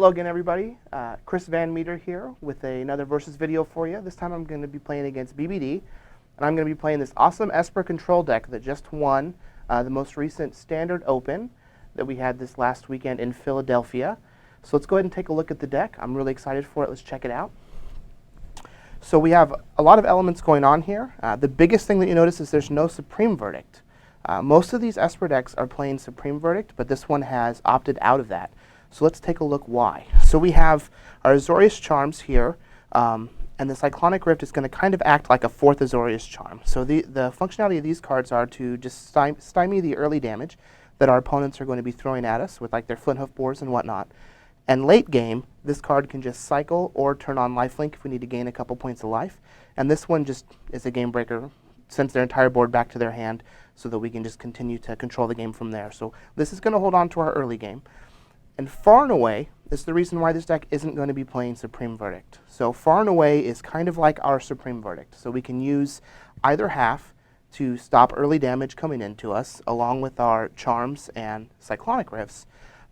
Hello again, everybody. Chris VanMeter here with another Versus video for you. This time I'm going to be playing against BBD, and I'm going to be playing this awesome Esper control deck that just won the most recent Standard Open that we had this last weekend in Philadelphia. So let's go ahead and take a look at the deck. I'm really excited for it. Let's check it out. So we have a lot of elements going on here. The biggest thing that you notice is there's no Supreme Verdict. Most of these Esper decks are playing Supreme Verdict, but this one has opted out of that. So let's take a look why. So we have our Azorius Charms here, and the Cyclonic Rift is going to kind of act like a fourth Azorius Charm. So the functionality of these cards are to just stymie the early damage that our opponents are going to be throwing at us with like their Flint Hoof Boars and whatnot. And late game, this card can just cycle or turn on lifelink if we need to gain a couple points of life. And this one just is a game breaker, sends their entire board back to their hand so that we can just continue to control the game from there. So this is going to hold on to our early game. And far and away is the reason why this deck isn't going to be playing Supreme Verdict. So far and away is kind of like our Supreme Verdict. So we can use either half to stop early damage coming into us, along with our Charms and Cyclonic Rifts.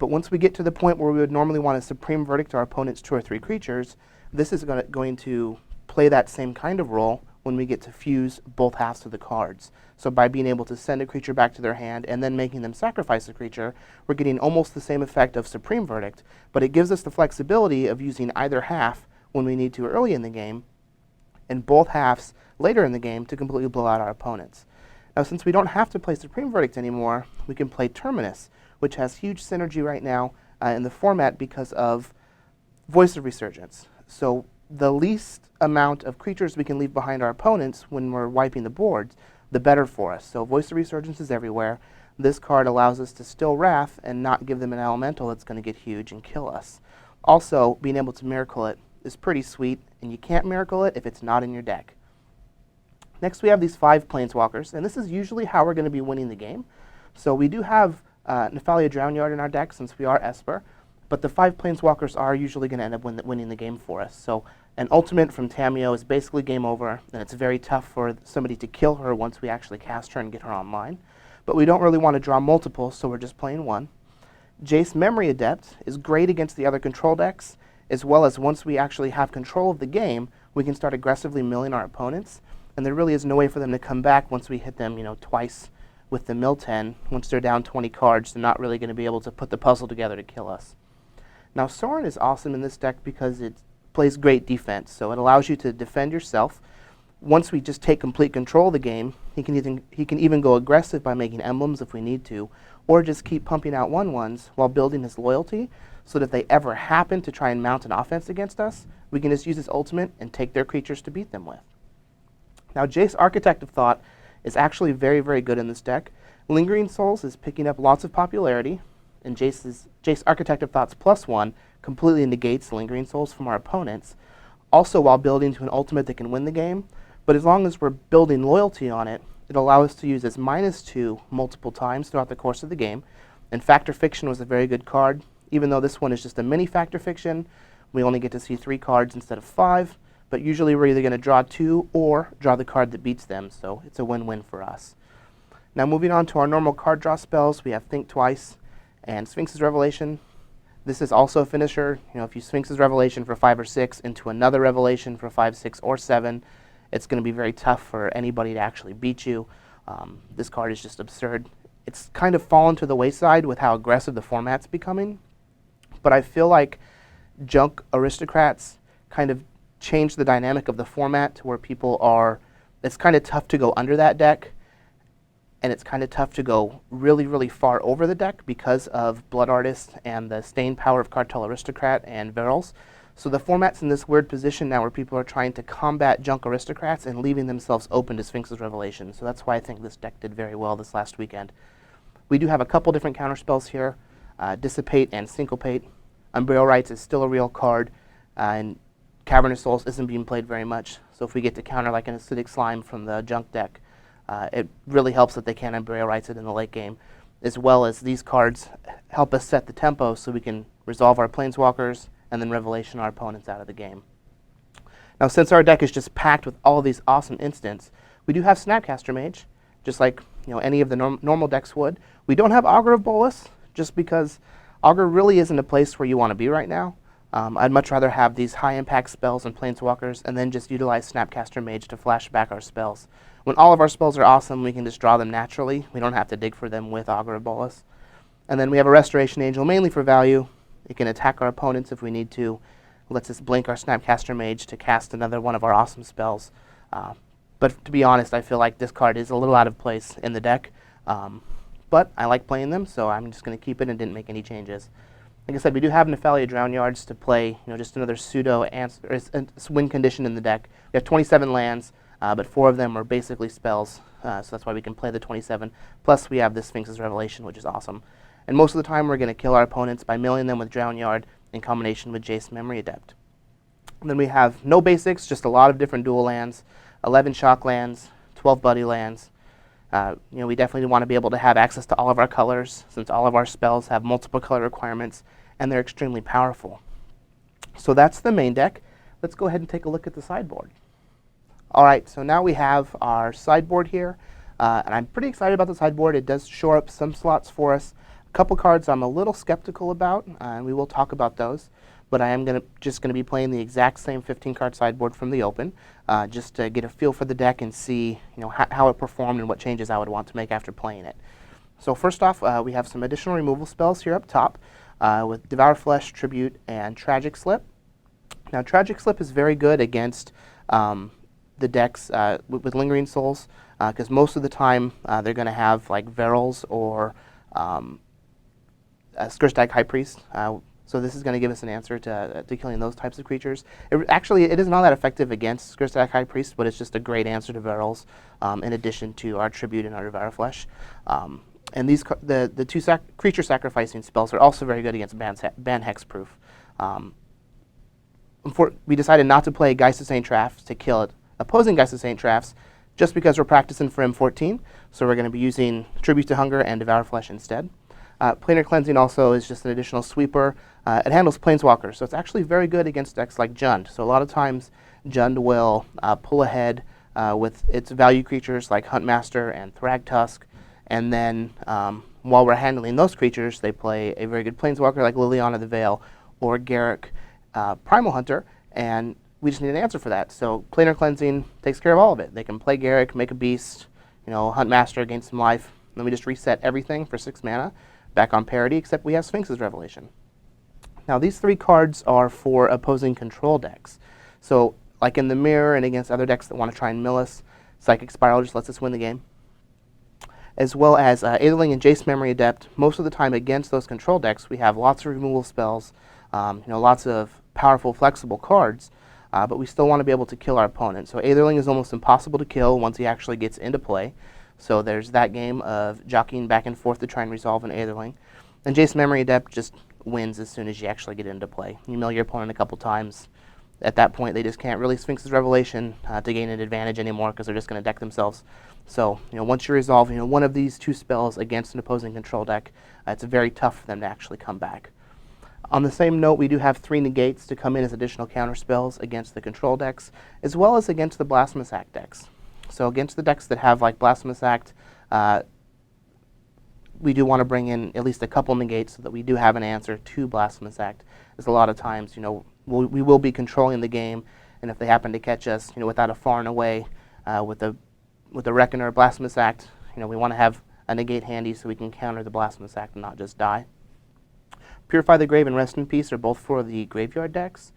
But once we get to the point where we would normally want to Supreme Verdict our opponent's 2 or 3 creatures, this is going to play that same kind of role when we get to fuse both halves of the cards. So by being able to send a creature back to their hand and then making them sacrifice a creature, we're getting almost the same effect of Supreme Verdict, but it gives us the flexibility of using either half when we need to early in the game, and both halves later in the game to completely blow out our opponents. Now, since we don't have to play Supreme Verdict anymore, we can play Terminus, which has huge synergy right now in the format because of Voice of Resurgence. So the least amount of creatures we can leave behind our opponents when we're wiping the boards, the better for us. So Voice of Resurgence is everywhere. This card allows us to still Wrath and not give them an elemental that's going to get huge and kill us. Also, being able to Miracle it is pretty sweet, and you can't Miracle it if it's not in your deck. Next we have these 5 Planeswalkers, and this is usually how we're going to be winning the game. So we do have Nephalia Drownyard in our deck since we are Esper, but the 5 Planeswalkers are usually going to end up winning the game for us. So an ultimate from Tamiyo is basically game over, and it's very tough for somebody to kill her once we actually cast her and get her online. But we don't really want to draw multiple, so we're just playing 1. Jace Memory Adept is great against the other control decks, as well as once we actually have control of the game, we can start aggressively milling our opponents, and there really is no way for them to come back once we hit them, twice with the mill 10. Once they're down 20 cards, they're not really going to be able to put the puzzle together to kill us. Now, Sorin is awesome in this deck because it plays great defense, so it allows you to defend yourself. Once we just take complete control of the game, he can even go aggressive by making emblems if we need to, or just keep pumping out 1/1s while building his loyalty, so that if they ever happen to try and mount an offense against us, we can just use his ultimate and take their creatures to beat them with. Now, Jace Architect of Thought is actually very, very good in this deck. Lingering Souls is picking up lots of popularity, and Jace Architect of Thought's +1 completely negates Lingering Souls from our opponents, also while building to an ultimate that can win the game. But as long as we're building loyalty on it, it'll allow us to use as -2 multiple times throughout the course of the game. And Factor Fiction was a very good card. Even though this one is just a mini Factor Fiction, we only get to see 3 cards instead of 5, but usually we're either going to draw 2 or draw the card that beats them, so it's a win-win for us. Now moving on to our normal card draw spells, we have Think Twice and Sphinx's Revelation. This is also a finisher. If you Sphinx's Revelation for 5 or 6 into another Revelation for 5, 6, or 7, it's going to be very tough for anybody to actually beat you. This card is just absurd. It's kind of fallen to the wayside with how aggressive the format's becoming, but I feel like Junk Aristocrats kind of changed the dynamic of the format to where it's kind of tough to go under that deck, and it's kind of tough to go really, really far over the deck because of Blood Artist and the staying power of Cartel Aristocrat and Verils. So the format's in this weird position now where people are trying to combat Junk Aristocrats and leaving themselves open to Sphinx's Revelation. So that's why I think this deck did very well this last weekend. We do have a couple different counterspells here, Dissipate and Syncopate. Unburial Rites is still a real card, and Cavernous Souls isn't being played very much. So if we get to counter like an Acidic Slime from the Junk deck, it really helps that they can Unburial Rites it in the late game, as well as these cards help us set the tempo so we can resolve our Planeswalkers and then Revelation our opponents out of the game. Now, since our deck is just packed with all of these awesome instants, we do have Snapcaster Mage, just like any of the normal decks would. We don't have Augur of Bolas, just because Augur really isn't a place where you want to be right now. I'd much rather have these high impact spells and planeswalkers and then just utilize Snapcaster Mage to flash back our spells. When all of our spells are awesome, we can just draw them naturally. We don't have to dig for them with Augur of Bolas. And then we have a Restoration Angel mainly for value. It can attack our opponents if we need to. It lets us blink our Snapcaster Mage to cast another one of our awesome spells. But to be honest, I feel like this card is a little out of place in the deck. But I like playing them, so I'm just going to keep it and didn't make any changes. Like I said, we do have Nephalia Drown Yards to play, just another pseudo win condition in the deck. We have 27 lands, but 4 of them are basically spells, so that's why we can play the 27. Plus, we have the Sphinx's Revelation, which is awesome. And most of the time, we're going to kill our opponents by milling them with Drown Yard in combination with Jace Memory Adept. And then we have no basics, just a lot of different dual lands, 11 shock lands, 12 buddy lands. We definitely want to be able to have access to all of our colors, since all of our spells have multiple color requirements, and they're extremely powerful. So that's the main deck. Let's go ahead and take a look at the sideboard. All right, so now we have our sideboard here, and I'm pretty excited about the sideboard. It does shore up some slots for us. A couple cards I'm a little skeptical about, and we will talk about those. But I am just going to be playing the exact same 15-card sideboard from the open, just to get a feel for the deck and see how it performed and what changes I would want to make after playing it. So first off, we have some additional removal spells here up top with Devour Flesh, Tribute, and Tragic Slip. Now Tragic Slip is very good against the decks with Lingering Souls, because most of the time they're going to have like Verils or Skurstag High Priest. So this is going to give us an answer to killing those types of creatures. It is not that effective against Skurstag High Priest, but it's just a great answer to Verils, in addition to our Tribute and our Devour Flesh. And the two creature sacrificing spells are also very good against ban hexproof. We decided not to play Geist of St. Traffs to kill opposing Geist of St. Traffs, just because we're practicing for M14. So we're going to be using Tribute to Hunger and Devour Flesh instead. Planar Cleansing also is just an additional sweeper. It handles Planeswalkers, so it's actually very good against decks like Jund. So a lot of times Jund will pull ahead with its value creatures like Huntmaster and Thragtusk, and then while we're handling those creatures, they play a very good Planeswalker like Liliana the Veil or Garruk Primal Hunter, and we just need an answer for that. So Planar Cleansing takes care of all of it. They can play Garruk, make a beast, Huntmaster, gain some life, then we just reset everything for 6 mana. Back on parity, except we have Sphinx's Revelation. Now these 3 cards are for opposing control decks. So like in the mirror and against other decks that want to try and mill us, Psychic Spiral just lets us win the game. As well as Aetherling and Jace Memory Adept. Most of the time against those control decks, we have lots of removal spells, lots of powerful, flexible cards, but we still want to be able to kill our opponent. So Aetherling is almost impossible to kill once he actually gets into play. So there's that game of jockeying back and forth to try and resolve an Aetherling. And Jace Memory Adept just wins as soon as you actually get into play. You mill your opponent a couple times. At that point, they just can't really Sphinx's Revelation to gain an advantage anymore, because they're just going to deck themselves. So once you resolve one of these 2 spells against an opposing control deck, it's very tough for them to actually come back. On the same note, we do have 3 negates to come in as additional counter spells against the control decks, as well as against the Blasphemous Act decks. So against the decks that have like Blasphemous Act, we do want to bring in at least a couple negates so that we do have an answer to Blasphemous Act. As a lot of times, we will be controlling the game, and if they happen to catch us, without a far and away with the Reckoner Blasphemous Act, we want to have a negate handy so we can counter the Blasphemous Act and not just die. Purify the Grave and Rest in Peace are both for the graveyard decks.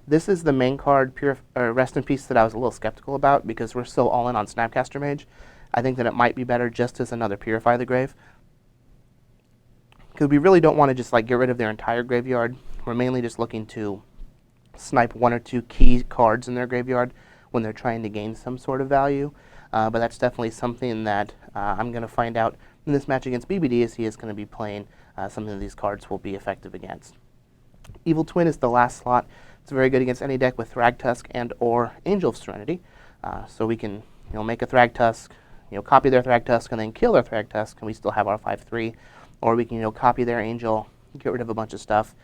This is the main card, Rest in Peace, that I was a little skeptical about, because we're so all in on Snapcaster Mage. I think that it might be better just as another Purify the Grave, because we really don't want to just get rid of their entire graveyard. We're mainly just looking to snipe 1 or 2 key cards in their graveyard when they're trying to gain some sort of value. But that's definitely something that I'm going to find out in this match against BBD, as he is going to be playing something that these cards will be effective against. Evil Twin is the last slot. It's very good against any deck with Thragtusk and or Angel of Serenity. So we can make a Thragtusk, copy their Thragtusk and then kill their Thragtusk, and we still have our 5/3. Or we can copy their Angel, get rid of a bunch of stuff.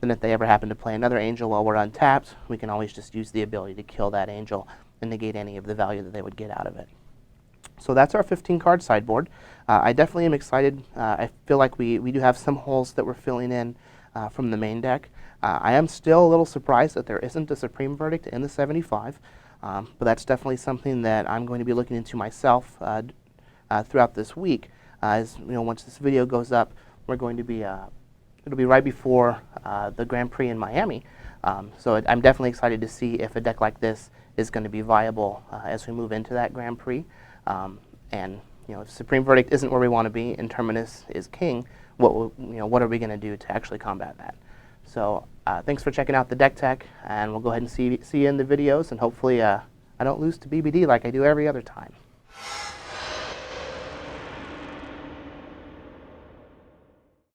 Then if they ever happen to play another Angel while we're untapped, we can always just use the ability to kill that Angel and negate any of the value that they would get out of it. So that's our 15 card sideboard. I definitely am excited. I feel like we do have some holes that we're filling in from the main deck. I am still a little surprised that there isn't a Supreme Verdict in the 75, but that's definitely something that I'm going to be looking into myself throughout this week. As you know, once this video goes up, we're going to be it'll be right before the Grand Prix in Miami. So I'm definitely excited to see if a deck like this is going to be viable as we move into that Grand Prix. And you know, if Supreme Verdict isn't where we want to be and Terminus is king, what are we going to do to actually combat that? So thanks for checking out the deck tech, and we'll go ahead and see you in the videos, and hopefully I don't lose to BBD like I do every other time.